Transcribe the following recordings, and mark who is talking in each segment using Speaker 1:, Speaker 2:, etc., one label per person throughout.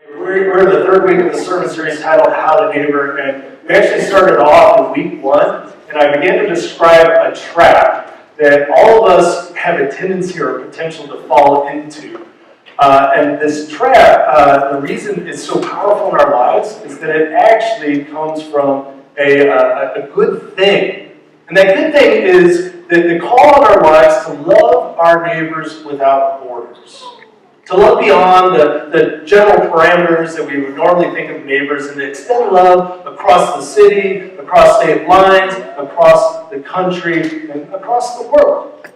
Speaker 1: We're in the third week of the sermon series titled How to Neighbor, and we actually started off in week 1, and I began to describe a trap that all of us have a tendency or a potential to fall into. And this trap, the reason it's so powerful in our lives is that it actually comes from a good thing. And that good thing is that the call on our lives to love our neighbors without borders. To love beyond the general parameters that we would normally think of neighbors, and to extend love across the city, across state lines, across the country, and across the world.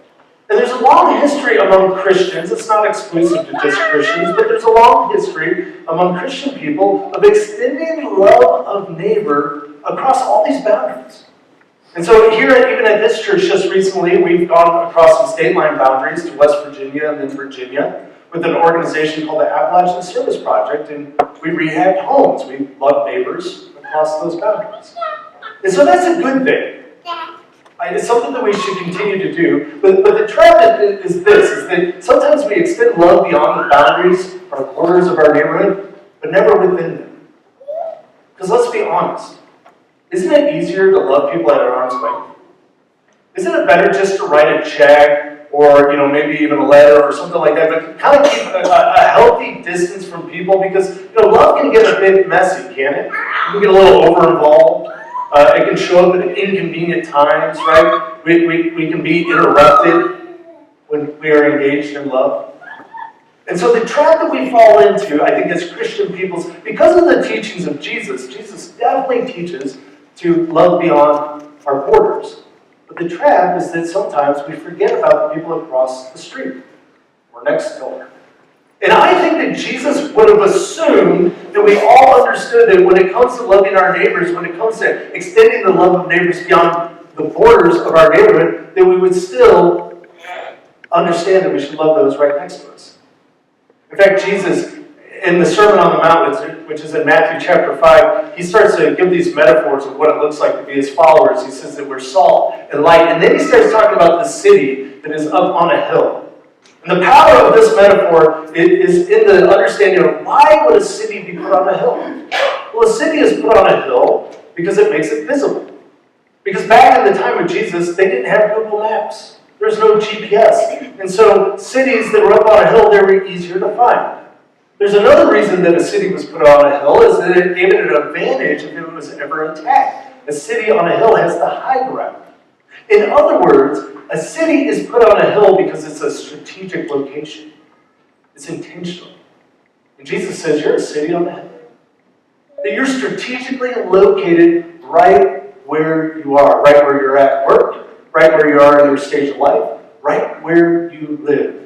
Speaker 1: And there's a long history among Christians, it's not exclusive to just Christians, but there's a long history among Christian people of extending love of neighbor across all these boundaries. And so here, even at this church just recently, we've gone across some state line boundaries to West Virginia and then Virginia, with an organization called the Appalachian Service Project, and we rehabbed homes. We love neighbors across those boundaries. And so that's a good thing. It's something that we should continue to do. But the trap is this, is that sometimes we extend love beyond the boundaries or borders of our neighborhood, but never within them. Because let's be honest, isn't it easier to love people at arm's length? Isn't it better just to write a check, or maybe even a letter or something like that, but kind of keep a healthy distance from people, because love can get a bit messy, can't it? It can get a little over-involved. It can show up at inconvenient times, right? We can be interrupted when we are engaged in love. And so the trap that we fall into, I think as Christian peoples, because of the teachings of Jesus definitely teaches to love beyond our borders. But the trap is that sometimes we forget about the people across the street or next door. And I think that Jesus would have assumed that we all understood that when it comes to loving our neighbors, when it comes to extending the love of neighbors beyond the borders of our neighborhood, that we would still understand that we should love those right next to us. In fact, Jesus, in the Sermon on the Mount, which is in Matthew chapter 5, he starts to give these metaphors of what it looks like to be his followers. He says that we're salt and light. And then he starts talking about the city that is up on a hill. And the power of this metaphor is in the understanding of why would a city be put on a hill? Well, a city is put on a hill because it makes it visible. Because back in the time of Jesus, they didn't have Google Maps. There's no GPS. And so cities that were up on a hill, they were easier to find. There's another reason that a city was put on a hill, is that it gave it an advantage if it was ever attacked. A city on a hill has the high ground. In other words, a city is put on a hill because it's a strategic location. It's intentional. And Jesus says, you're a city on a hill. That you're strategically located right where you are, right where you're at work, right where you are in your stage of life, right where you live.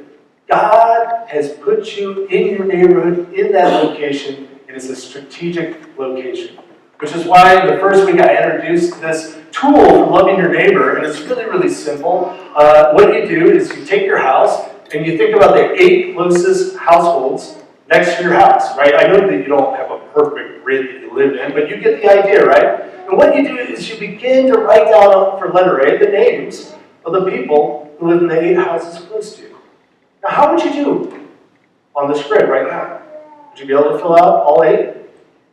Speaker 1: God has put you in your neighborhood, in that location. It is a strategic location. Which is why in the first week I introduced this tool for loving your neighbor, and it's really, really simple. What you do is you take your house and you think about the 8 closest households next to your house, right? I know that you don't have a perfect grid that you live in, but you get the idea, right? And what you do is you begin to write down for letter A the names of the people who live in the 8 houses close to you. Now, how would you do on this grid right now? Would you be able to fill out all 8?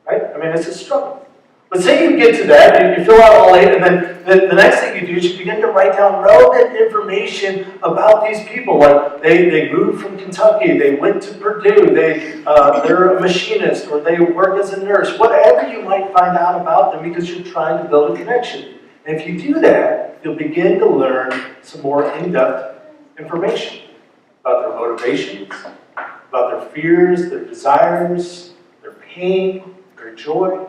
Speaker 1: Right? I mean, it's a struggle. But say you get to that, and you fill out all 8, and then the next thing you do is you begin to write down relevant information about these people. Like, they moved from Kentucky, they went to Purdue, they're a machinist, or they work as a nurse. Whatever you might find out about them, because you're trying to build a connection. And if you do that, you'll begin to learn some more in-depth information about their motivations, about their fears, their desires, their pain, their joy.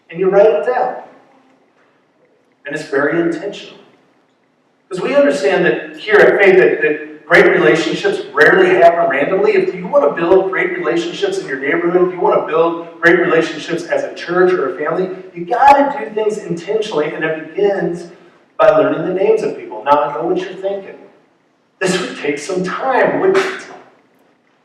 Speaker 1: And you write it down. And it's very intentional. Because we understand that here at Faith that great relationships rarely happen randomly. If you want to build great relationships in your neighborhood, if you want to build great relationships as a church or a family, you got to do things intentionally, and it begins by learning the names of people. Now I know what you're thinking. This would take some time, wouldn't it?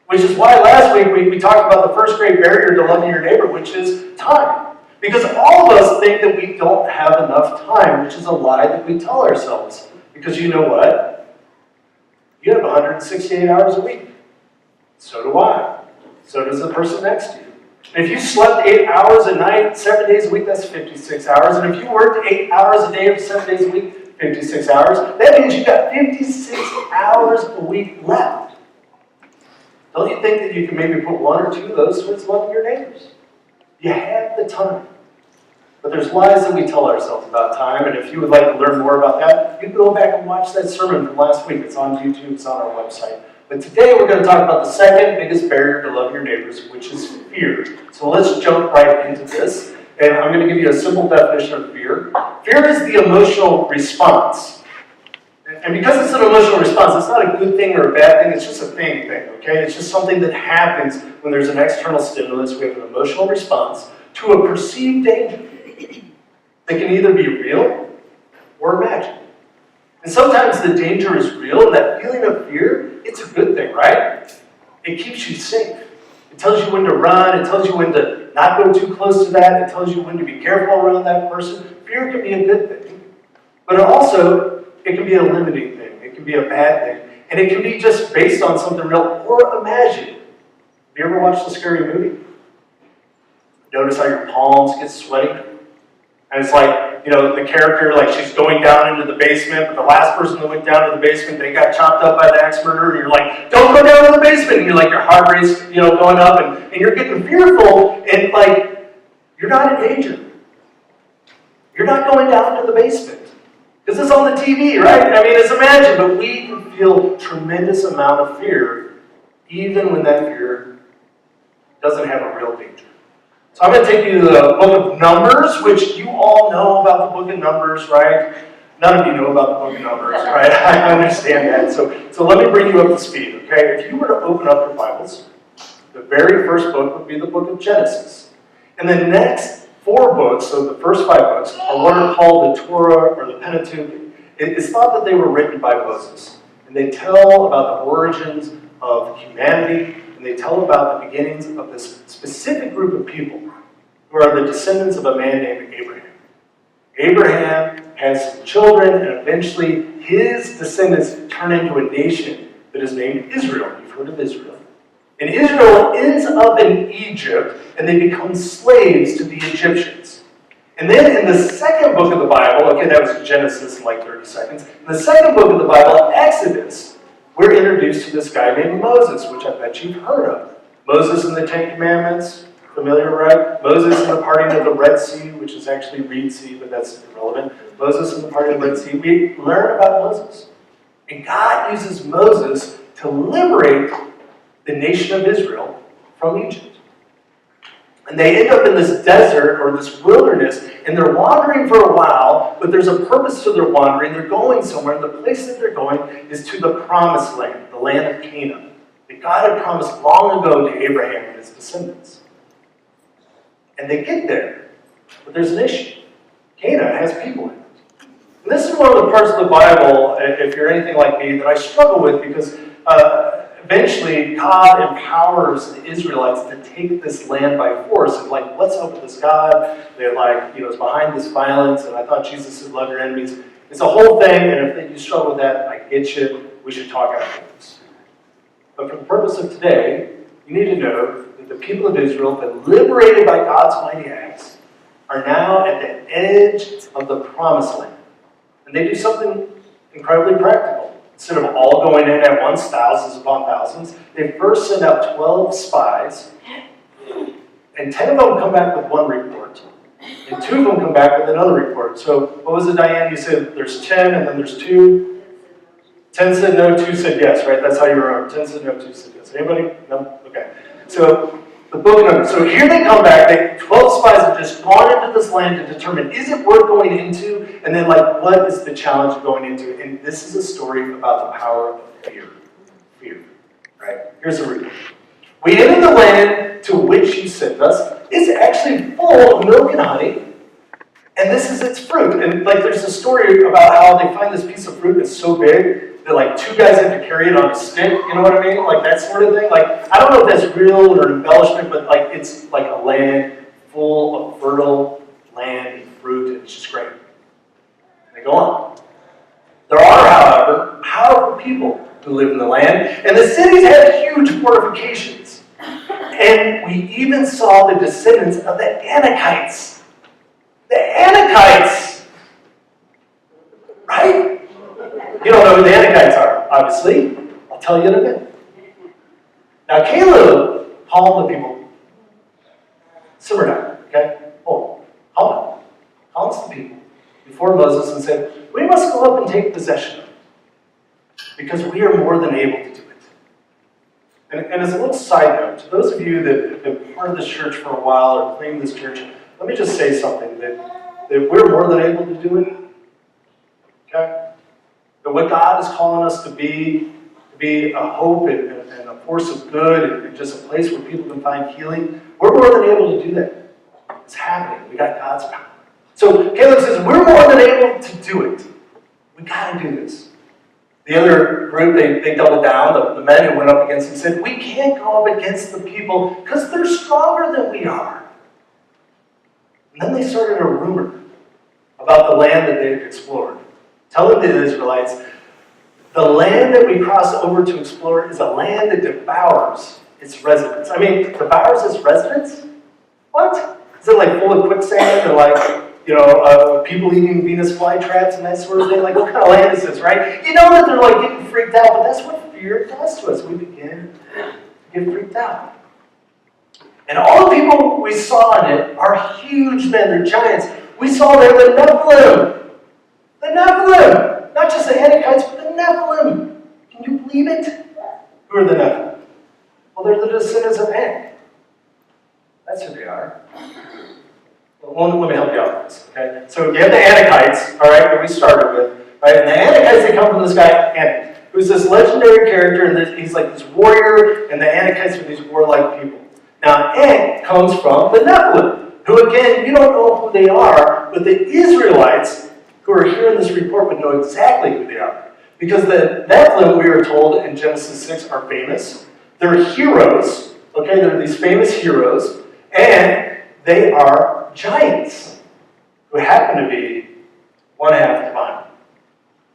Speaker 1: Which is why last week we talked about the first great barrier to loving your neighbor, which is time. Because all of us think that we don't have enough time, which is a lie that we tell ourselves. Because you know what? You have 168 hours a week. So do I. So does the person next to you. And if you slept 8 hours a night, 7 days a week, that's 56 hours. And if you worked 8 hours a day, 7 days a week, 56 hours, that means you've got 56 hours a week left. Don't you think that you can maybe put one or two of those towards loving your neighbors? You have the time. But there's lies that we tell ourselves about time, and if you would like to learn more about that, you can go back and watch that sermon from last week. It's on YouTube, it's on our website. But today we're going to talk about the second biggest barrier to loving your neighbors, which is fear. So let's jump right into this. And I'm going to give you a simple definition of fear. Fear is the emotional response. And because it's an emotional response, it's not a good thing or a bad thing, it's just a thing, okay? It's just something that happens when there's an external stimulus. We have an emotional response to a perceived danger that can either be real or imagined. And sometimes the danger is real, and that feeling of fear, it's a good thing, right? It keeps you safe. It tells you when to run, it tells you when to not go too close to that, it tells you when to be careful around that person. Fear can be a good thing. But it can be a limiting thing, it can be a bad thing, and it can be just based on something real or imagined. Have you ever watched a scary movie? Notice how your palms get sweaty? And it's like, the character, like she's going down into the basement, but the last person that went down to the basement, they got chopped up by the axe murderer, and you're like, don't go down to the basement! And you're like, your heart rate's, going up, and you're getting fearful, and like, you're not in danger. You're not going down to the basement. Because it's on the TV, right? I mean, it's imagined, but we can feel tremendous amount of fear, even when that fear doesn't have a real danger. So I'm going to take you to the book of Numbers, which you all know about the book of Numbers, right? None of you know about the book of Numbers, right? I understand that. So let me bring you up to speed, okay? If you were to open up your Bibles, the very first book would be the book of Genesis. And the next 4 books, so the first 5 books, are what are called the Torah or the Pentateuch. It's thought that they were written by Moses. And they tell about the origins of humanity, and they tell about the beginnings of this specific group of people who are the descendants of a man named Abraham. Abraham has some children, and eventually his descendants turn into a nation that is named Israel. You've heard of Israel. And Israel ends up in Egypt, and they become slaves to the Egyptians. And then in the second book of the Bible, okay, that was Genesis in like 30 seconds. In the second book of the Bible, Exodus, we're introduced to this guy named Moses, which I bet you've heard of. Moses and the Ten Commandments, familiar, right? Moses and the parting of the Red Sea, which is actually Reed Sea, but that's irrelevant. Moses and the parting of the Red Sea. We learn about Moses. And God uses Moses to liberate the nation of Israel from Egypt. And they end up in this desert or this wilderness, and they're wandering for a while, but there's a purpose to their wandering. They're going somewhere, and the place that they're going is to the promised land, the land of Canaan, that God had promised long ago to Abraham and his descendants. And they get there, but there's an issue. Canaan has people in it. And this is one of the parts of the Bible, if you're anything like me, that I struggle with because eventually God empowers the Israelites to take this land by force. And like, what's up with this God? They're like, is behind this violence, and I thought Jesus said, love your enemies. It's a whole thing, and if you struggle with that, I get you. We should talk afterwards. But for the purpose of today, you need to know that the people of Israel, been liberated by God's mighty acts, are now at the edge of the promised land. And they do something incredibly practical. Instead of all going in at once, thousands upon thousands, they first send out 12 spies, and 10 of them come back with one report, and 2 of them come back with another report. So what was it, Diane? You said there's 10, and then there's 2. 10 said no, 2 said yes, right? That's how you remember. 10 said no, 2 said yes. Anybody? No? Okay. So the book of Numbers. So here they come back. 12 spies have just gone into this land to determine, is it worth going into? And then, what is the challenge of going into it? And this is a story about the power of fear. Fear. Right? Here's the reading. We enter the land to which you sent us. It's actually full of milk and honey. And this is its fruit. And, there's a story about how they find this piece of fruit that's so big that 2 guys have to carry it on a stick, you know what I mean? That sort of thing. I don't know if that's real or embellishment, but it's like a land full of fertile land and fruit, and it's just great. They go on. There are, however, powerful people who live in the land, and the cities have huge fortifications. And we even saw the descendants of the Anakites. The Anakites! Right? You don't know who the Anakites are, obviously. I'll tell you in a minute. Now, Caleb called the people. Simmer down, okay? Oh, calm the people before Moses and said, we must go up and take possession of it, because we are more than able to do it. And as a little side note, to those of you that have been part of this church for a while or claim this church, let me just say something, that we're more than able to do it. Okay? That what God is calling us to be a hope and a force of good and just a place where people can find healing, we're more than able to do that. It's happening. We got God's power. So Caleb says, we're more than able to do it. We got to do this. The other group, they doubled down. The men who went up against him said, we can't go up against the people because they're stronger than we are. And then they started a rumor about the land that they had explored, telling the Israelites, the land that we cross over to explore is a land that devours its residents. I mean, devours its residents? What? Is it like full of quicksand and like, people eating Venus flytraps and that sort of thing? Like, what kind of land is this, right? You know that they're like getting freaked out, but that's what fear does to us. We begin to get freaked out. And all the people we saw in it are huge men, they're giants. We saw there the Nephilim. The Nephilim! Not just the Anakites, but the Nephilim. Can you believe it? Who are the Nephilim? Well, they're the descendants of Anak. That's who they are. Well, let me help you out with this, okay? So you have the Anakites, all right, that we started with, right? And the Anakites, they come from this guy, Anak, who's this legendary character, and he's like this warrior, and the Anakites are these warlike people. Now, Anak comes from the Nephilim, who, again, you don't know who they are, but the Israelites who are hearing this report would know exactly who they are. Because the Nephilim, we are told in Genesis 6, are famous. They're heroes, okay? They're these famous heroes, and they are giants who happen to be one half divine.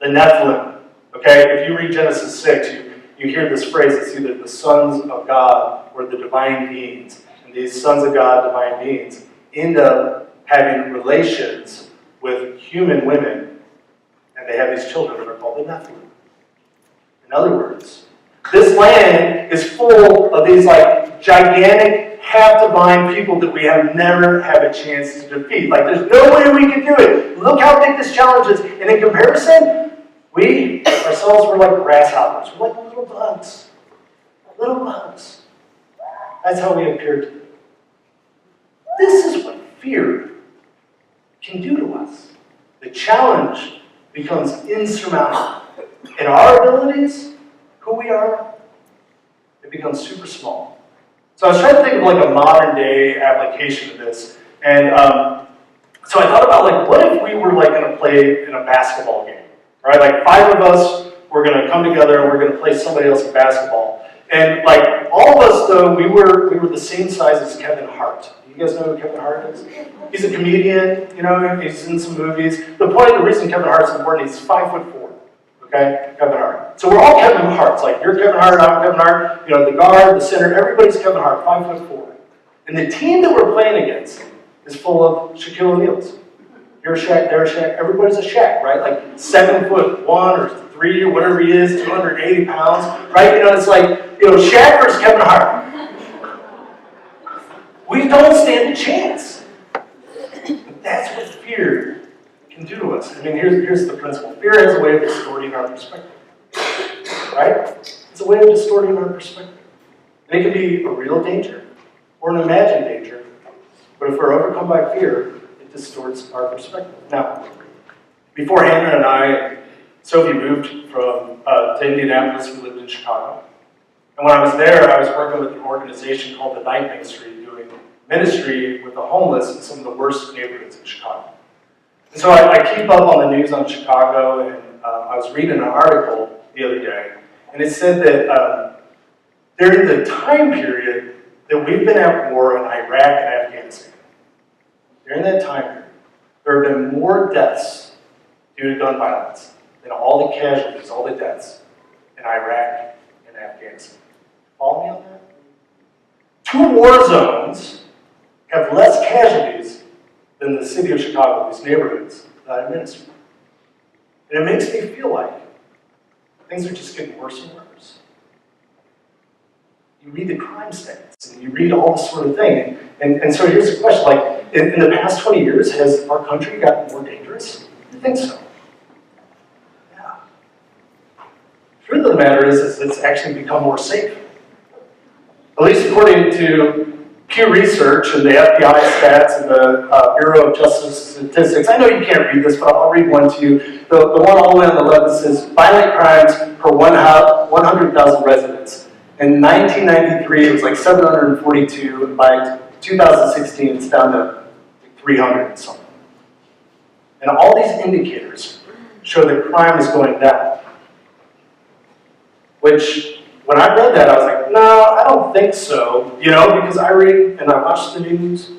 Speaker 1: The Nephilim, okay? If you read Genesis 6, you hear this phrase, it's either the sons of God or the divine beings. And these sons of God, divine beings, end up having relations with human women, and they have these children that are called the Nephilim. In other words, this land is full of these like gigantic, half-divine people that we have never had a chance to defeat. Like, there's no way we can do it. Look how big this challenge is. And in comparison, we ourselves were like grasshoppers. We're like little bugs. Little bugs. That's how we appear to them. This is what fear can do to us. The challenge becomes insurmountable. And our abilities, who we are, it becomes super small. So I was trying to think of like a modern day application of this. And so I thought about like, what if we were like going to play in a basketball game, right? Like 5 of us were going to come together and we're going to play somebody else's basketball. And like all of us though, we were the same size as Kevin Hart. You guys know who Kevin Hart is? He's a comedian, he's in some movies. The reason Kevin Hart's important is he's 5'4", okay? Kevin Hart. So we're all Kevin Harts. Like, you're Kevin Hart, I'm Kevin Hart, the guard, the center, everybody's Kevin Hart, 5'4". And the team that we're playing against is full of Shaquille O'Neals. You're a Shaq, they're a Shaq, everybody's a Shaq, right? Like 7'1" or 3 or whatever he is, 280 pounds, right? It's like, Shaq versus Kevin Hart. We don't stand a chance. But that's what fear can do to us. I mean, here's the principle. Fear has a way of distorting our perspective. Right? It's a way of distorting our perspective. And it can be a real danger or an imagined danger. But if we're overcome by fear, it distorts our perspective. Now, before Hannah and I and Sophie moved to Indianapolis, we lived in Chicago. And when I was there, I was working with an organization called the Night Ministry, doing ministry with the homeless in some of the worst neighborhoods in Chicago. And so I keep up on the news on Chicago, and I was reading an article the other day, and it said that during the time period that we've been at war in Iraq and Afghanistan, during that time period, there have been more deaths due to gun violence than all the casualties, all the deaths in Iraq and Afghanistan. Follow me on that? 2 war zones have less casualties than the city of Chicago, these neighborhoods that I minister. And it makes me feel like things are just getting worse and worse. You read the crime stats, and you read all this sort of thing. And so here's the question, like, in the past 20 years, has our country gotten more dangerous? I think so. Yeah. The truth of the matter is it's actually become more safe. At least according to Pew Research and the FBI stats and the Bureau of Justice Statistics. I know you can't read this, but I'll read one to you. The one all the way on the left says, violent crimes per 100,000 residents. In 1993, it was like 742, and by 2016, it's down to 300 and something. And all these indicators show that crime is going down. Which, when I read that, I was like, no, I don't think so. Because I read and I watch the news.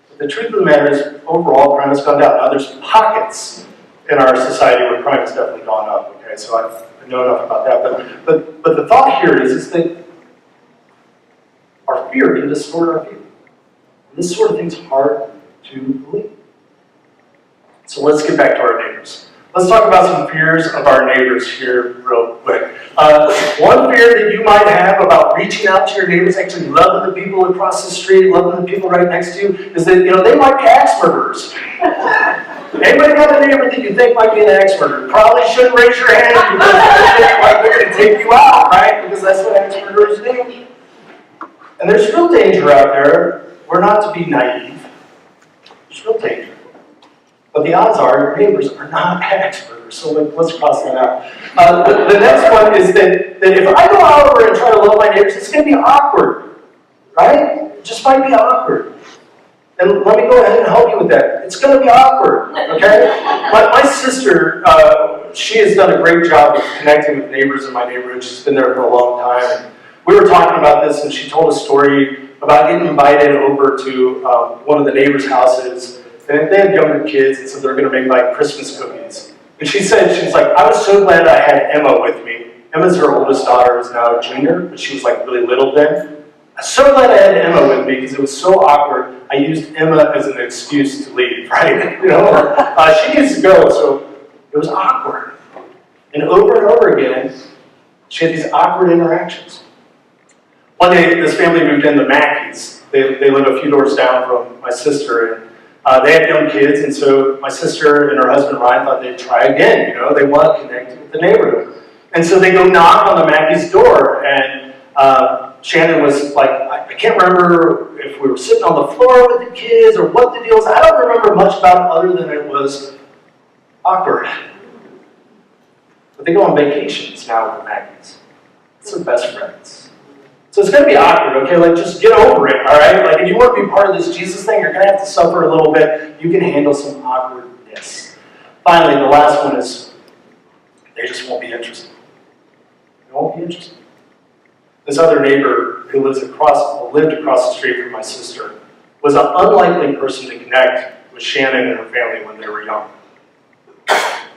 Speaker 1: But the truth of the matter is, overall, crime has gone down. Now, there's pockets in our society where crime has definitely gone up. Okay, so I know enough about that. But the thought here is that our fear can distort our view. And this sort of thing's hard to believe. So let's get back to our neighbors. Let's talk about some fears of our neighbors here real quick. One fear that you might have about reaching out to your neighbors, actually loving the people across the street, loving the people right next to you, is that they might be axe murderers. Anybody got a neighbor that you think might be an axe murderer? Probably shouldn't raise your hand because they're going to take you out, right? Because that's what axe murderers do. And there's real danger out there. We're not to be naive. There's real danger. But the odds are your neighbors are not axe murderers, so let's cross that out. The next one is that if I go out over and try to love my neighbors, it's going to be awkward, right? It just might be awkward. And let me go ahead and help you with that. It's going to be awkward, okay? My sister, she has done a great job of connecting with neighbors in my neighborhood. She's been there for a long time. And we were talking about this, and she told a story about getting invited over to one of the neighbors' houses. And they had younger kids, and so they're going to make like Christmas cookies. And she's like, I was so glad I had Emma with me. Emma's her oldest daughter, is now a junior, but she was like really little then. I'm so glad I had Emma with me because it was so awkward. I used Emma as an excuse to leave, right? She needs to go, so it was awkward. And over again, she had these awkward interactions. One day, this family moved in, the Mackeys. They live a few doors down from my sister, and they had young kids, and so my sister and her husband Ryan thought they'd try again. They want to connect with the neighborhood. And so they go knock on the Mackey's door, and Shannon was like, I can't remember if we were sitting on the floor with the kids or what the deal was. I don't remember much about it other than it was awkward. But they go on vacations now with the Mackeys. It's their best friends. So it's going to be awkward, okay? Like, just get over it, all right? Like, if you want to be part of this Jesus thing, you're going to have to suffer a little bit. You can handle some awkwardness. Finally, the last one is they just won't be interested. They won't be interested. This other neighbor who lived across the street from my sister was an unlikely person to connect with Shannon and her family when they were young.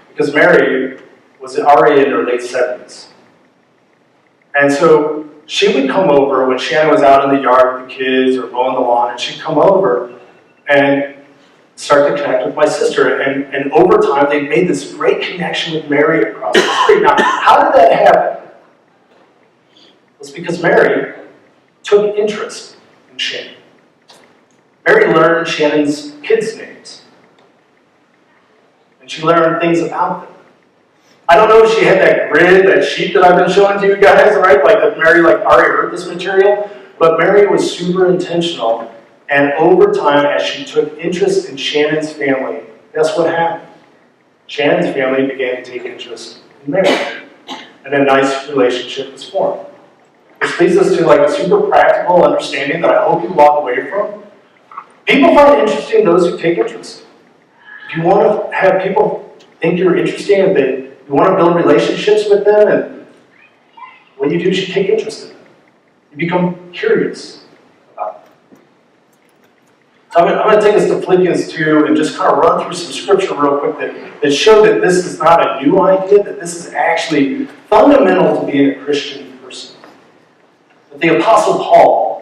Speaker 1: Because Mary was already in her late 70s. And so she would come over when Shannon was out in the yard with the kids or mowing the lawn, and she'd come over and start to connect with my sister. And over time, they made this great connection with Mary across the street. Now, how did that happen? It's because Mary took interest in Shannon. Mary learned Shannon's kids' names. And she learned things about them. I don't know if she had that grid, that sheet that I've been showing to you guys, right? Like that Mary already heard this material. But Mary was super intentional. And over time, as she took interest in Shannon's family, guess what happened? Shannon's family began to take interest in Mary. And a nice relationship was formed. This leads us to a super practical understanding that I hope you walk away from. People find interesting those who take interest. If you want to have people think you're interesting, if you want to build relationships with them, and what you do is you take interest in them. You become curious about them. So I'm going to take us to Philippians 2 and just kind of run through some scripture real quick that show that this is not a new idea, that this is actually fundamental to being a Christian person. That the Apostle Paul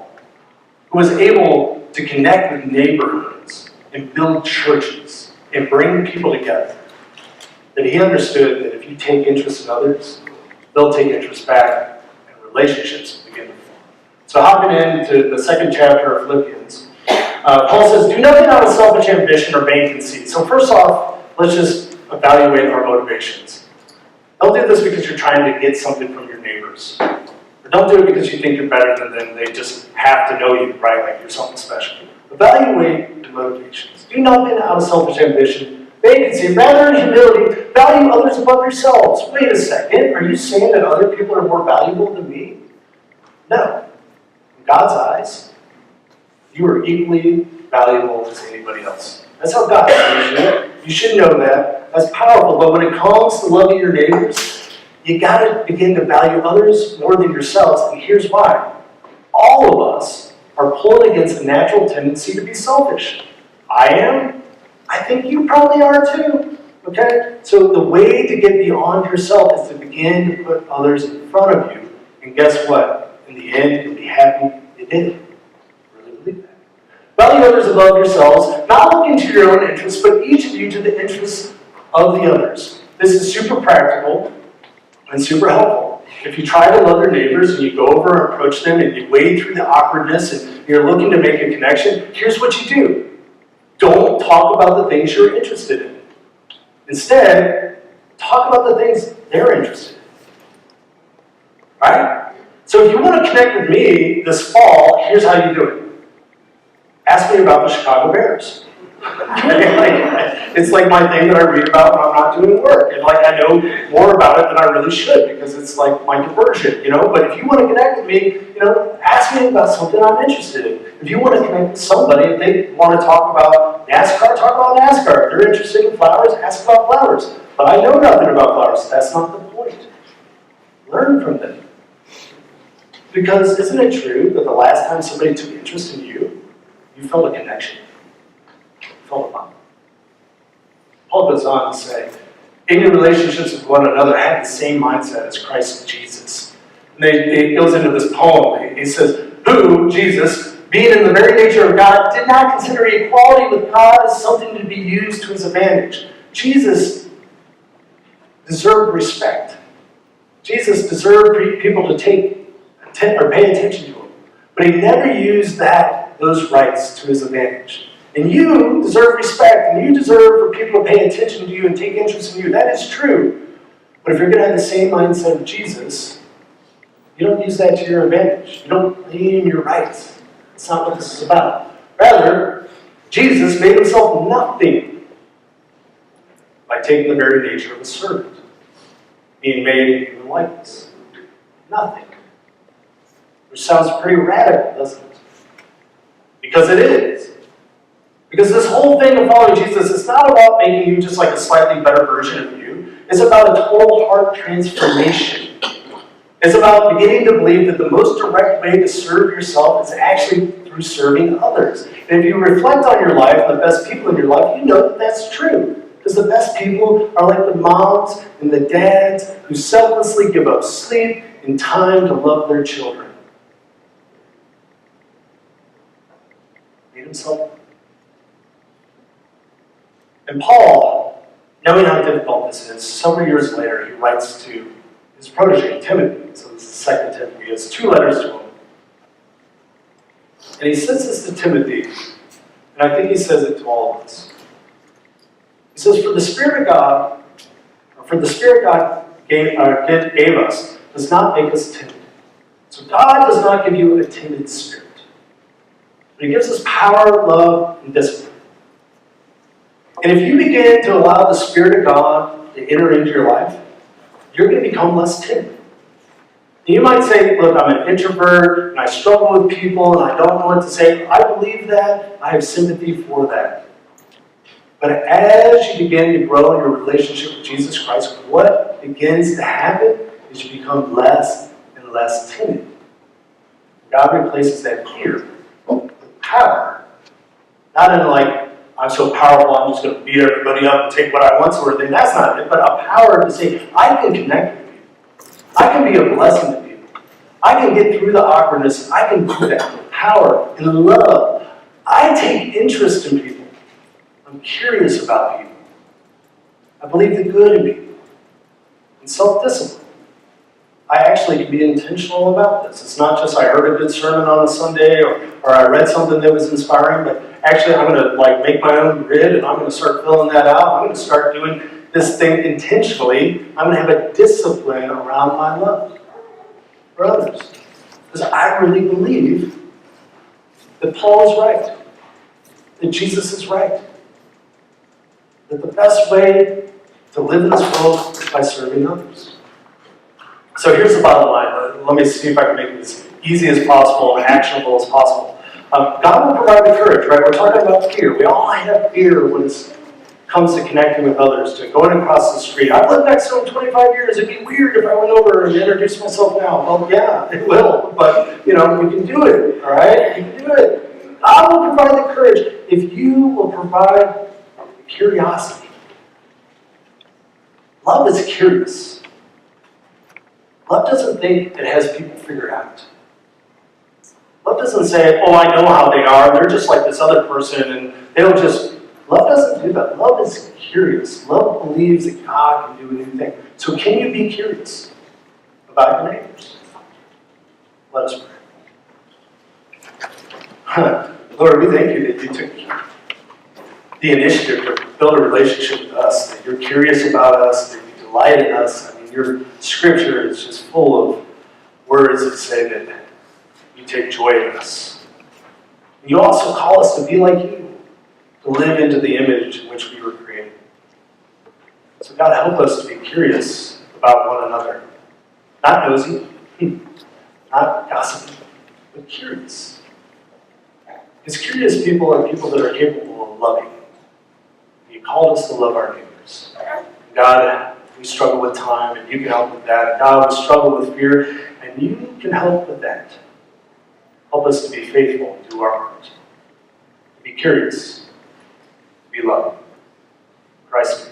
Speaker 1: who was able to connect with neighborhoods and build churches and bring people together, that he understood that if you take interest in others, they'll take interest back and relationships will begin to form. So hopping into the second chapter of Philippians, Paul says, do nothing out of selfish ambition or vain conceit. So first off, let's just evaluate our motivations. Don't do this because you're trying to get something from your neighbors. Or don't do it because you think you're better than them. They just have to know you, right? Like you're something special. Evaluate your motivations. Do nothing out of selfish ambition, vacancy. Rather, in humility, value others above yourselves. Wait a second. Are you saying that other people are more valuable than me? No. In God's eyes, you are equally valuable as anybody else. That's how God sees you. You should know that. That's powerful. But when it comes to loving your neighbors, you got to begin to value others more than yourselves. And here's why. All of us are pulled against a natural tendency to be selfish. I am. I think you probably are too. Okay? So the way to get beyond yourself is to begin to put others in front of you. And guess what? In the end, you'll be happy you did it. Really believe that. Value others above yourselves, not looking to your own interests, but each of you to the interests of the others. This is super practical and super helpful. If you try to love your neighbors and you go over and approach them and you wade through the awkwardness and you're looking to make a connection, here's what you do. Don't talk about the things you're interested in. Instead, talk about the things they're interested in. Right? So if you want to connect with me this fall, here's how you do it. Ask me about the Chicago Bears. It's like my thing that I read about when I'm not doing work. And like I know more about it than I really should because it's like my diversion, But if you want to connect with me, ask me about something I'm interested in. If you want to connect with somebody, if they want to talk about NASCAR, talk about NASCAR. If they're interested in flowers, ask about flowers. But I know nothing about flowers. That's not the point. Learn from them. Because isn't it true that the last time somebody took interest in you, you felt a connection? Felt a bond. Paul goes on to say, in your relationships with one another, have the same mindset as Christ Jesus. And he goes into this poem. He says, who, Jesus, being in the very nature of God, did not consider equality with God as something to be used to his advantage. Jesus deserved respect. Jesus deserved people to pay attention to him. But he never used those rights to his advantage. And you deserve respect, and you deserve for people to pay attention to you and take interest in you. That is true. But if you're going to have the same mindset of Jesus, you don't use that to your advantage. You don't claim your rights. That's not what this is about. Rather, Jesus made himself nothing by taking the very nature of a servant, being made in human likeness. Nothing. Which sounds pretty radical, doesn't it? Because it is. Because this whole thing of following Jesus is not about making you just like a slightly better version of you. It's about a total heart transformation. It's about beginning to believe that the most direct way to serve yourself is actually through serving others. And if you reflect on your life and the best people in your life, you know that that's true. Because the best people are like the moms and the dads who selflessly give up sleep and time to love their children. Made himself. And Paul, knowing how difficult this is, several years later, he writes to his protege, Timothy. So this is 2 Timothy. He has 2 letters to him. And he says this to Timothy, and I think he says it to all of us. He says, for the Spirit God gave us does not make us timid. So God does not give you a timid spirit. But he gives us power, love, and discipline. And if you begin to allow the Spirit of God to enter into your life, you're going to become less timid. And you might say, look, I'm an introvert, and I struggle with people, and I don't know what to say. I believe that. I have sympathy for that. But as you begin to grow in your relationship with Jesus Christ, what begins to happen is you become less and less timid. God replaces that fear with power. Not in like, I'm so powerful, I'm just going to beat everybody up and take what I want sort of thing. That's not it, but a power to say, I can connect with you. I can be a blessing to people. I can get through the awkwardness. I can do that with power, and love. I take interest in people. I'm curious about people. I believe the good in people. And self-discipline. I actually can be intentional about this. It's not just I heard a good sermon on a Sunday or I read something that was inspiring, but actually I'm going to make my own grid and I'm going to start filling that out. I'm going to start doing this thing intentionally. I'm going to have a discipline around my love for others. Because I really believe that Paul is right. That Jesus is right. That the best way to live in this world is by serving others. So here's the bottom line. Let me see if I can make it as easy as possible and actionable as possible. God will provide the courage, right? We're talking about fear. We all have fear when it comes to connecting with others, to going across the street. I've lived next to him 25 years. It'd be weird if I went over and introduced myself now. Well, yeah, it will. But, we can do it, all right? You can do it. God will provide the courage if you will provide the curiosity. Love is curious. Love doesn't think it has people figured out. Love doesn't say, oh, I know how they are. They're just like this other person. And they don't just... Love doesn't do that. Love is curious. Love believes that God can do a new thing. So can you be curious about your neighbors? Let us pray. Lord, we thank you that you took the initiative to build a relationship with us, that you're curious about us, that you delight in us. Your scripture is just full of words that say that you take joy in us. You also call us to be like you, to live into the image in which we were created. So God, help us to be curious about one another. Not nosy, not gossipy, but curious. Because curious people are people that are capable of loving. You called us to love our neighbors. God, we struggle with time, and you can help with that. And God, we struggle with fear, and you can help with that. Help us to be faithful and do our part. To be curious. To be loving. Christ.